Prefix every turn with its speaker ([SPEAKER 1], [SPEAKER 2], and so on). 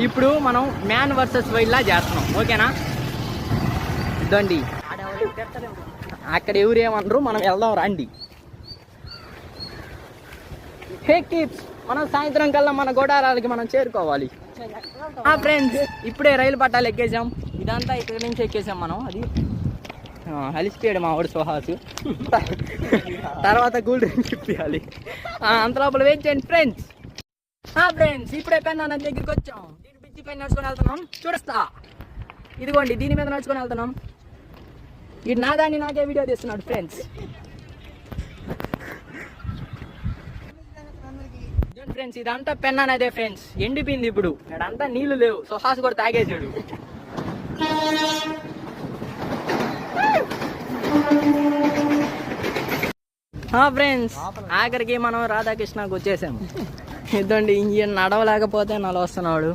[SPEAKER 1] ఇప్పుడు మనం man versus wild లా చేస్తున్నాం, ఓకేనా? ఇదండి, అక్కడ ఎవరు ఏమనరు, మనం వెళ్దాం రండి. హే కిడ్స్, మనం సాయంత్రం కల్లా మన గోడారాలకి మనం చేరుకోవాలి. ఫ్రెండ్స్, ఇప్పుడే రైలు పట్టాలు ఎక్కేసాం. ఇదంతా ఇక్కడ నుంచి ఎక్కేసాం మనం. అది అలిసిపోయాడు మా వాడు సుహాసు. తర్వాత కూల్ డ్రింక్ ఇప్పించాలి. అంత లోపల వెయిట్ చేయండి ఫ్రెండ్స్. ఫ్రెండ్స్, ఇప్పుడే పెన్నా నది దగ్గరికి వచ్చాం. దీని బ్రిడ్జి పైన నడుచుకొని వెళ్తున్నాం, చూడస్తా. ఇదిగోండి, దీని మీద నడుచుకొని వెళ్తున్నాం. ఇది నాదాన్ని నాకే వీడియో తీస్తున్నాడు ఫ్రెండ్స్. ఫ్రెండ్స్, ఇదంతా పెన్నా నదే ఫ్రెండ్స్. ఎండిపోయింది ఇప్పుడు, ఇక్కడంతా నీళ్లు లేవు. సుహాస్ కూడా తాగేసాడు. ఫ్రెండ్స్, ఆఖరికి మనం రాధాకృష్ణకు వచ్చేసాం. ఇదండి, ఇంజిన్ నడవలేకపోతే నడవస్తున్నాడు.